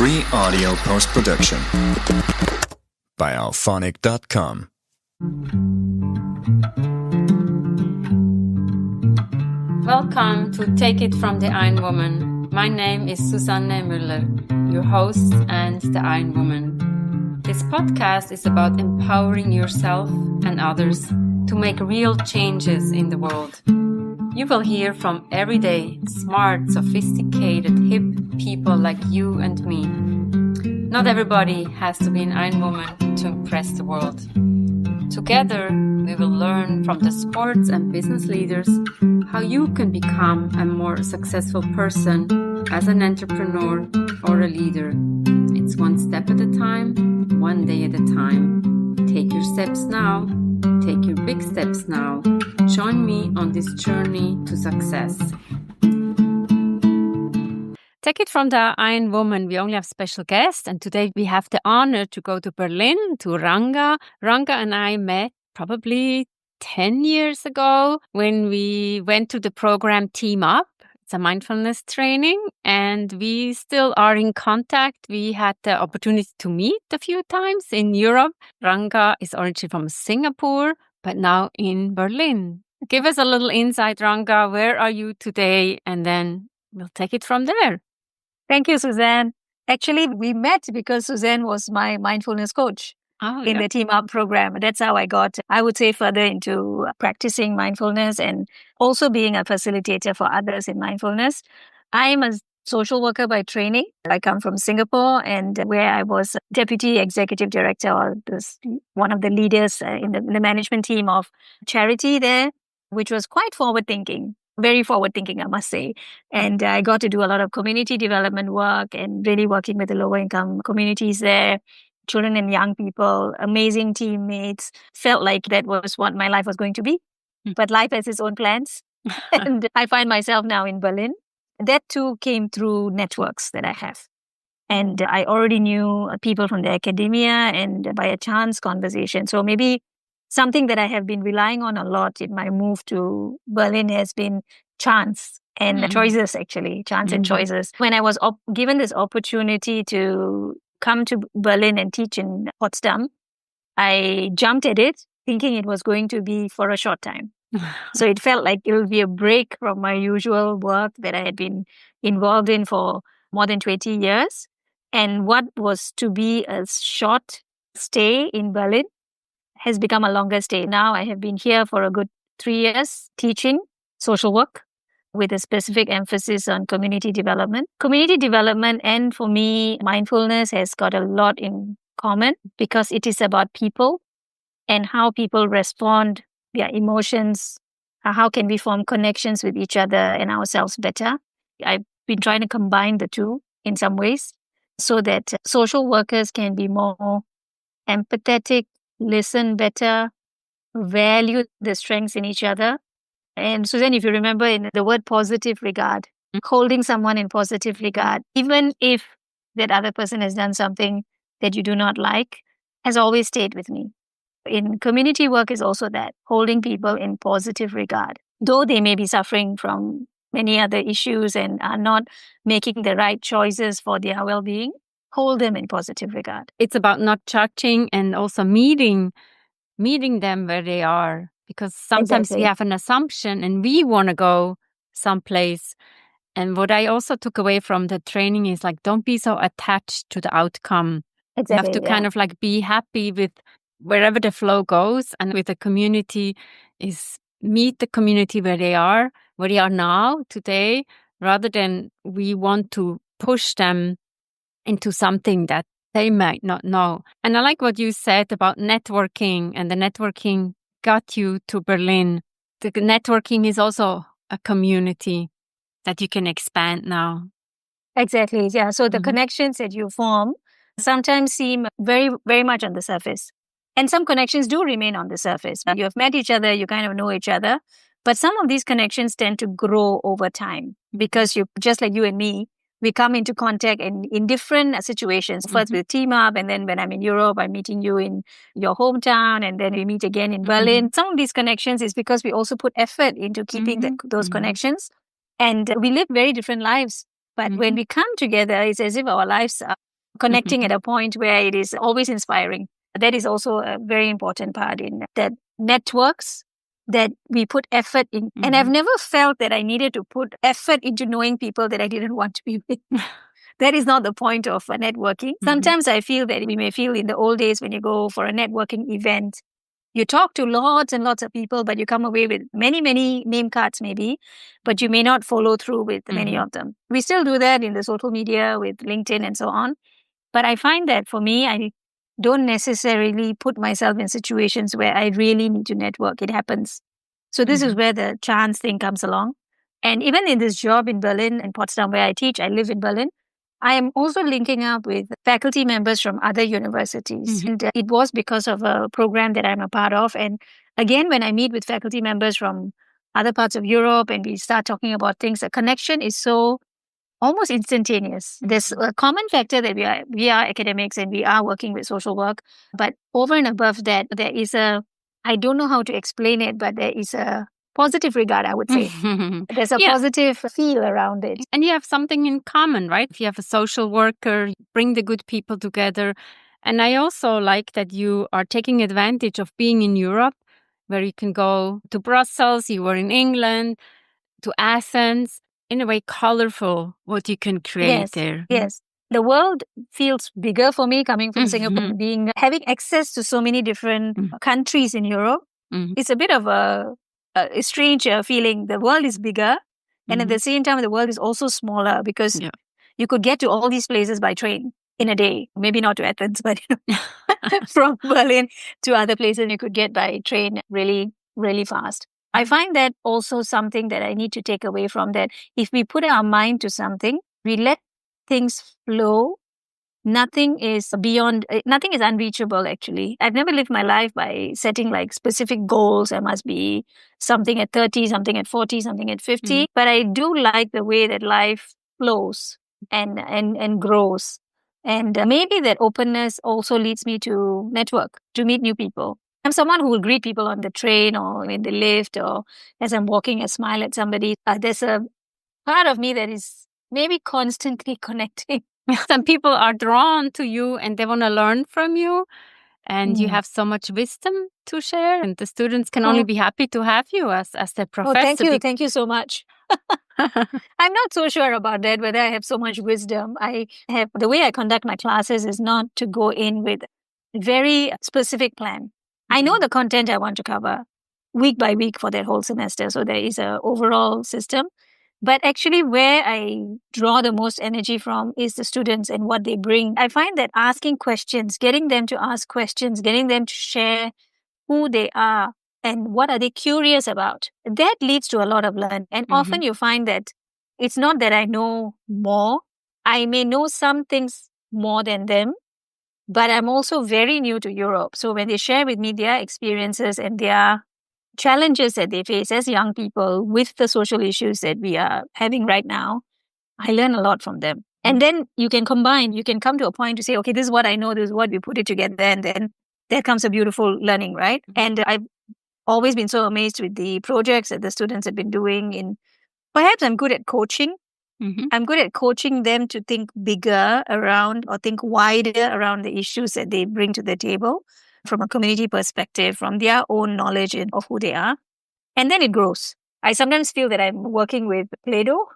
Free audio post-production by alphonic.com. Welcome to Take It from the Ironwoman. My name is Susanne Müller, your host and the Ironwoman. This podcast is about empowering yourself and others to make real changes in the world. You will hear from everyday, smart, sophisticated, hip people like you and me. Not everybody has to be an Ironwoman to impress the world. Together, we will learn from the sports and business leaders how you can become a more successful person as an entrepreneur or a leader. It's one step at a time, one day at a time. Take your steps now. Take your big steps now. Join me on this journey to success. Take it from the Ironwoman. We only have special guests, and today we have the honor to go to Berlin to Ranga. Ranga and I met probably 10 years ago when we went to the program Team Up. It's a mindfulness training, and we still are in contact. We had the opportunity to meet a few times in Europe. Ranga is originally from Singapore, but now in Berlin. Give us a little insight, Ranga. Where are you today? And then we'll take it from there. Thank you, Susanne. Actually, we met because Susanne was my mindfulness coach in the Team Up program. That's how I got, I would say, further into practicing mindfulness and also being a facilitator for others in mindfulness. I am a social worker by training. I come from Singapore, and where I was deputy executive director, or one of the leaders in the management team of charity there, which was quite forward-thinking. Very forward-thinking, I must say. And I got to do a lot of community development work and really working with the lower income communities there, children and young people, amazing teammates. Felt like that was what my life was going to be. But life has its own plans. And I find myself now in Berlin. That too came through networks that I have. And I already knew people from the academia and by a chance conversation. So maybe something that I have been relying on a lot in my move to Berlin has been chance and choices, actually, chance and choices. When I was given this opportunity to come to Berlin and teach in Potsdam, I jumped at it thinking it was going to be for a short time. So it felt like it would be a break from my usual work that I had been involved in for more than 20 years. And what was to be a short stay in Berlin has become a longer stay. Now I have been here for a good 3 years teaching social work with a specific emphasis on community development. Community development and for me, mindfulness has got a lot in common because it is about people and how people respond, their emotions, how can we form connections with each other and ourselves better. I've been trying to combine the two in some ways so that social workers can be more empathetic, listen better, value the strengths in each other. And Susanne, if you remember in the word positive regard, holding someone in positive regard, even if that other person has done something that you do not like, has always stayed with me. In community work is also that, holding people in positive regard. Though they may be suffering from many other issues and are not making the right choices for their well-being, hold them in positive regard. It's about not judging and also meeting them where they are. Because sometimes we have an assumption and we want to go someplace. And what I also took away from the training is like, don't be so attached to the outcome. You have to kind of like be happy with wherever the flow goes. And with the community is meet the community where they are now, today, rather than we want to push them into something that they might not know. And I like what you said about networking, and the networking got you to Berlin. The networking is also a community that you can expand now. Exactly, yeah. So the connections that you form sometimes seem very, very much on the surface. And some connections do remain on the surface. You have met each other, you kind of know each other. But some of these connections tend to grow over time because you, just like you and me, we come into contact in different situations. First with Team Up, and then when I'm in Europe, I'm meeting you in your hometown, and then we meet again in Berlin. Some of these connections is because we also put effort into keeping those connections. And we live very different lives. But when we come together, it's as if our lives are connecting at a point where it is always inspiring. That is also a very important part in that networks that we put effort in. And I've never felt that I needed to put effort into knowing people that I didn't want to be with. That is not the point of networking. Sometimes I feel that we may feel in the old days when you go for a networking event, you talk to lots and lots of people, but you come away with many, many name cards maybe, but you may not follow through with many of them. We still do that in the social media with LinkedIn and so on. But I find that for me, I don't necessarily put myself in situations where I really need to network. It happens. So this is where the chance thing comes along. And even in this job in Berlin and Potsdam where I teach, I live in Berlin, I am also linking up with faculty members from other universities. And it was because of a program that I'm a part of. And again, when I meet with faculty members from other parts of Europe and we start talking about things, the connection is so almost instantaneous. There's a common factor that we are academics and we are working with social work. But over and above that, there is I don't know how to explain it, but there is a positive regard, I would say. There's a positive feel around it. And you have something in common, right? If you have a social worker, you bring the good people together. And I also like that you are taking advantage of being in Europe, where you can go to Brussels, you were in England, to Athens. In a way, colorful what you can create there. Yes. The world feels bigger for me coming from Singapore, having access to so many different countries in Europe. It's a bit of a strange feeling. The world is bigger, and at the same time, the world is also smaller because you could get to all these places by train in a day. Maybe not to Athens, but from Berlin to other places, you could get by train really, really fast. I find that also something that I need to take away from that. If we put our mind to something, we let things flow. Nothing is unreachable, actually. I've never lived my life by setting like specific goals. I must be something at 30, something at 40, something at 50. But I do like the way that life flows and grows. And maybe that openness also leads me to network, to meet new people. I'm someone who will greet people on the train or in the lift or as I'm walking, I smile at somebody. There's a part of me that is maybe constantly connecting. Some people are drawn to you and they want to learn from you. And you have so much wisdom to share. And the students can only be happy to have you as their professor. Oh, thank you. Thank you so much. I'm not so sure about that, whether I have so much wisdom. The way I conduct my classes is not to go in with a very specific plan. I know the content I want to cover week by week for that whole semester. So there is an overall system. But actually where I draw the most energy from is the students and what they bring. I find that asking questions, getting them to ask questions, getting them to share who they are and what are they curious about, that leads to a lot of learning. And often you find that it's not that I know more. I may know some things more than them, but I'm also very new to Europe. So when they share with me their experiences and their challenges that they face as young people with the social issues that we are having right now, I learn a lot from them. And then you can come to a point to say, okay, this is what I know, this is what we put it together. And then there comes a beautiful learning, right? And I've always been so amazed with the projects that the students have been doing. Perhaps I'm good at coaching. I'm good at coaching them to think bigger around or think wider around the issues that they bring to the table from a community perspective, from their own knowledge of who they are. And then it grows. I sometimes feel that I'm working with Play-Doh.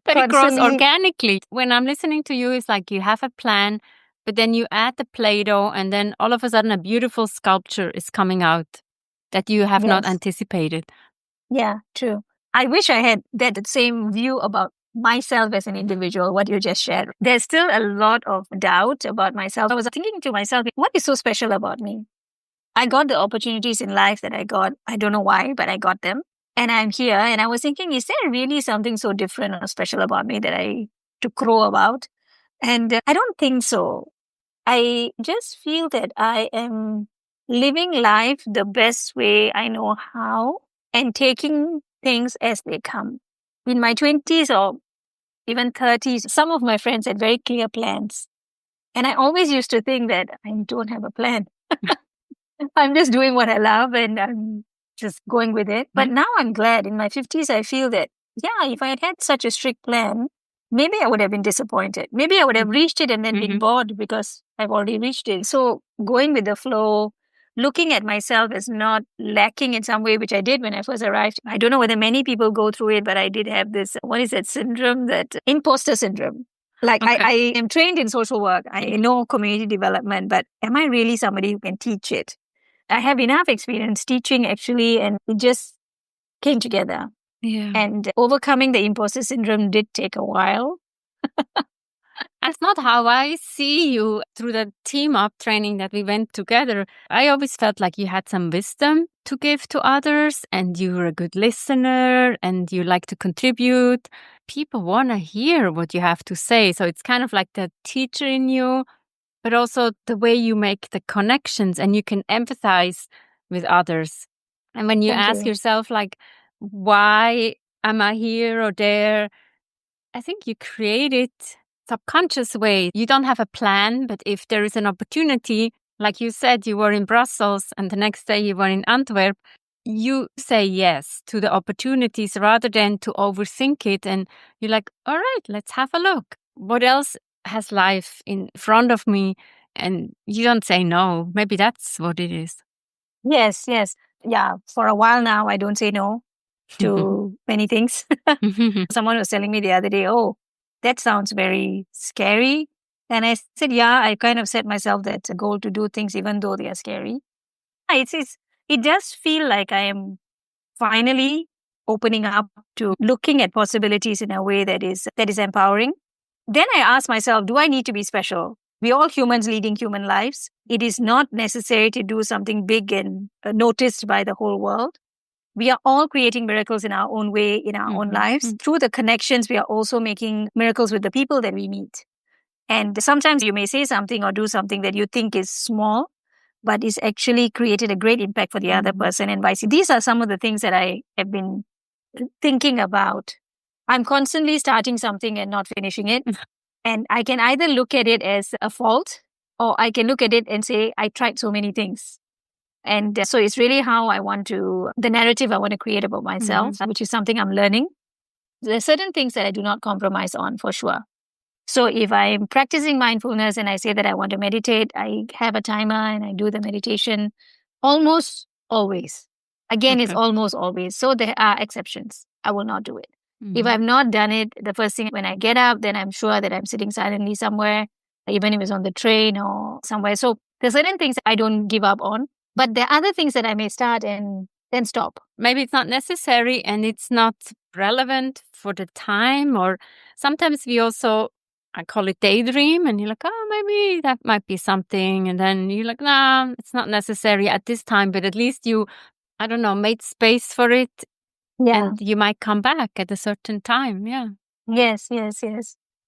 But it grows organically. When I'm listening to you, it's like you have a plan, but then you add the Play-Doh and then all of a sudden a beautiful sculpture is coming out that you have not anticipated. Yeah, true. I wish I had that same view about myself as an individual, what you just shared. There's still a lot of doubt about myself. I was thinking to myself, what is so special about me? I got the opportunities in life that I got. I don't know why, but I got them. And I'm here. And I was thinking, is there really something so different or special about me that I to crow about? And I don't think so. I just feel that I am living life the best way I know how and taking things as they come. In my 20s or even 30s, some of my friends had very clear plans. And I always used to think that I don't have a plan. I'm just doing what I love and I'm just going with it. But now I'm glad. In my 50s, I feel that, if I had had such a strict plan, maybe I would have been disappointed. Maybe I would have reached it and then been bored because I've already reached it. So going with the flow, looking at myself as not lacking in some way, which I did when I first arrived. I don't know whether many people go through it, but I did have this, what is that syndrome? That imposter syndrome. Like I am trained in social work. I know community development, but am I really somebody who can teach it? I have enough experience teaching actually, and it just came together. Yeah. And overcoming the imposter syndrome did take a while. That's not how I see you through the team up training that we went together. I always felt like you had some wisdom to give to others and you were a good listener and you like to contribute. People want to hear what you have to say. So it's kind of like the teacher in you, but also the way you make the connections and you can empathize with others. And when you ask yourself, like, why am I here or there? I think you create it subconscious way. You don't have a plan, but if there is an opportunity, like you said, you were in Brussels and the next day you were in Antwerp, you say yes to the opportunities rather than to overthink it. And you're like, all right, let's have a look. What else has life in front of me? And you don't say no. Maybe that's what it is. Yes. Yeah. For a while now, I don't say no to many things. Someone was telling me the other day, oh, that sounds very scary. And I said, yeah, I kind of set myself that goal to do things even though they are scary. It does feel like I am finally opening up to looking at possibilities in a way that is empowering. Then I ask myself, do I need to be special? We're all humans leading human lives. It is not necessary to do something big and noticed by the whole world. We are all creating miracles in our own way, in our own lives. Through the connections, we are also making miracles with the people that we meet. And sometimes you may say something or do something that you think is small, but is actually created a great impact for the other person and vice versa. These are some of the things that I have been thinking about. I'm constantly starting something and not finishing it. And I can either look at it as a fault or I can look at it and say, I tried so many things. And so it's really how the narrative I want to create about myself, which is something I'm learning. There are certain things that I do not compromise on for sure. So if I'm practicing mindfulness and I say that I want to meditate, I have a timer and I do the meditation almost always. Again, it's almost always. So there are exceptions. I will not do it. If I've not done it, the first thing when I get up, then I'm sure that I'm sitting silently somewhere, even if it's on the train or somewhere. So there's certain things I don't give up on. But there are other things that I may start and then stop. Maybe it's not necessary and it's not relevant for the time. Or sometimes we also, I call it daydream, and you're like, oh, maybe that might be something. And then you're like, nah, it's not necessary at this time. But at least you, I don't know, made space for it. Yeah. And you might come back at a certain time. Yeah. Yes.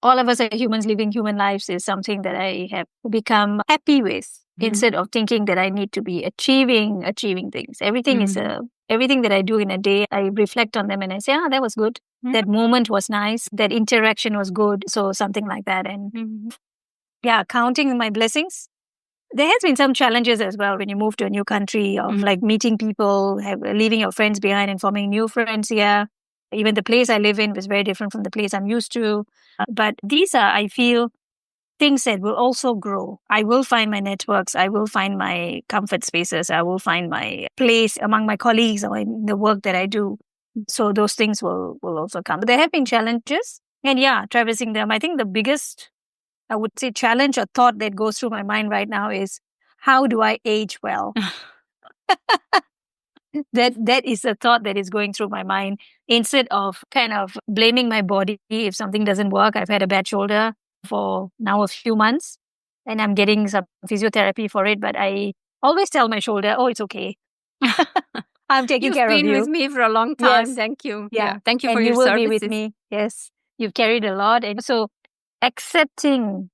All of us are humans living human lives is something that I have become happy with. Instead of thinking that I need to be achieving things. Everything is everything that I do in a day, I reflect on them and I say, that was good. That moment was nice. That interaction was good. So something like that. And counting my blessings. There has been some challenges as well when you move to a new country of like meeting people, leaving your friends behind and forming new friends here. Even the place I live in was very different from the place I'm used to. But these are, I feel, things that will also grow. I will find my networks. I will find my comfort spaces. I will find my place among my colleagues or in the work that I do. So those things will also come. But there have been challenges. And traversing them. I think the biggest, I would say, challenge or thought that goes through my mind right now is, how do I age well? That is a thought that is going through my mind. Instead of kind of blaming my body if something doesn't work. I've had a bad shoulder for now a few months and I'm getting some physiotherapy for it, but I always tell my shoulder, oh, it's okay. I'm taking care of you. You've been with me for a long time. Yes. Thank you. Yeah. Thank you and for your you will services. be with me. Yes. You've carried a lot. And so accepting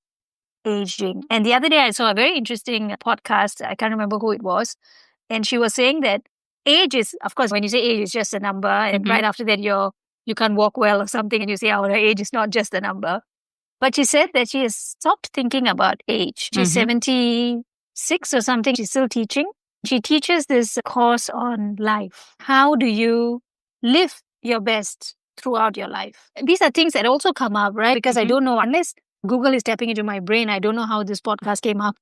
aging. And the other day I saw a very interesting podcast. I can't remember who it was. And she was saying that age is, of course, when you say age, it's just a number. And right after that, you can't walk well or something. And you say, our age is not just a number. But she said that she has stopped thinking about age. She's 76 or something. She's still teaching. She teaches this course on life. How do you live your best throughout your life. These are things that also come up, right? Because I don't know, unless Google is tapping into my brain, I don't know how this podcast came up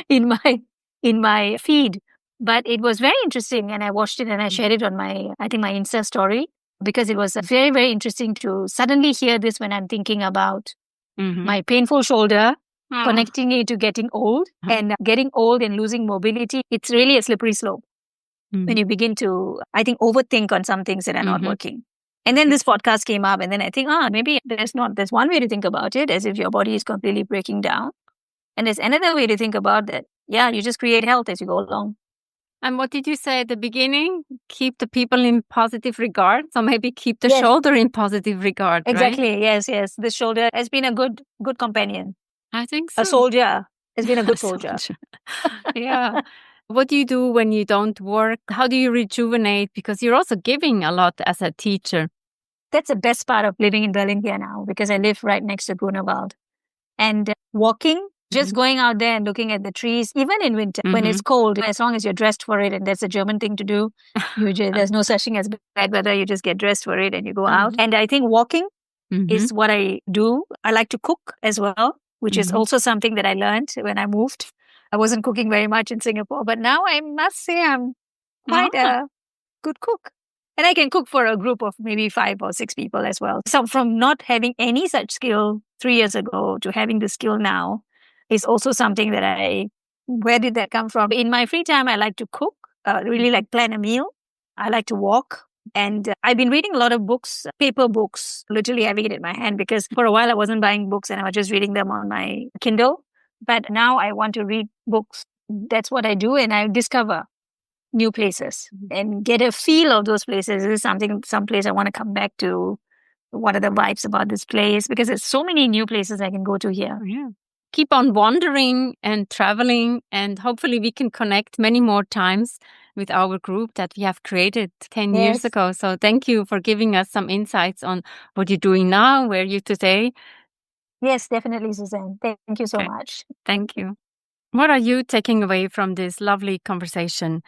in my feed. But it was very interesting, and I watched it and I shared it on my Insta story, because it was very, very interesting to suddenly hear this when I'm thinking about my painful shoulder, connecting it to getting old, and getting old and losing mobility. It's really a slippery slope when you begin to, I think, overthink on some things that are not working. And then this podcast came up, and then I think, maybe there's one way to think about it, as if your body is completely breaking down. And there's another way to think about that. Yeah, you just create health as you go along. And what did you say at the beginning? Keep the people in positive regard. So maybe keep the shoulder in positive regard, exactly, right? Yes. The shoulder has been a good companion. I think so. A soldier has been a good soldier. Yeah. What do you do when you don't work? How do you rejuvenate? Because you're also giving a lot as a teacher. That's the best part of living in Berlin here now, because I live right next to Grunewald. And walking, just going out there and looking at the trees, even in winter, when it's cold, as long as you're dressed for it, and that's a German thing to do, there's no such thing as bad weather, you just get dressed for it and you go out. And I think walking is what I do. I like to cook as well, which is also something that I learned when I moved. I wasn't cooking very much in Singapore, but now I must say I'm quite a good cook. And I can cook for a group of maybe 5 or 6 people as well. So from not having any such skill 3 years ago to having the skill now is also something that where did that come from? In my free time, I like to cook, really like plan a meal. I like to walk. And I've been reading a lot of books, paper books, literally having it in my hand, because for a while I wasn't buying books and I was just reading them on my Kindle. But now I want to read books. That's what I do. And I discover new places and get a feel of those places. This is some place I want to come back to. What are the vibes about this place? Because there's so many new places I can go to here. Yeah. Keep on wandering and traveling, and hopefully we can connect many more times with our group that we have created 10 years ago. So thank you for giving us some insights on what you're doing now, where you're today. Yes, definitely, Susanne. Thank you so much. Thank you. What are you taking away from this lovely conversation?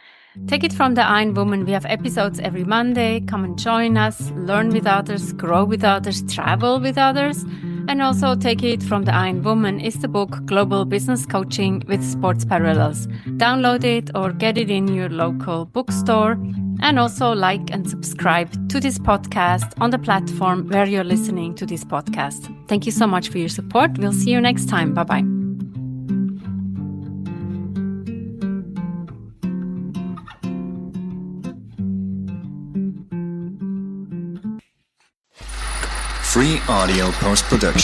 Take it from the Ironwoman. We have episodes every Monday. Come and join us, learn with others, grow with others, travel with others. And also Take It from the Ironwoman is the book Global Business Coaching with Sports Parallels. Download it or get it in your local bookstore. And also like and subscribe to this podcast on the platform where you're listening to this podcast. Thank you so much for your support. We'll see you next time. Bye-bye. Free audio post-production.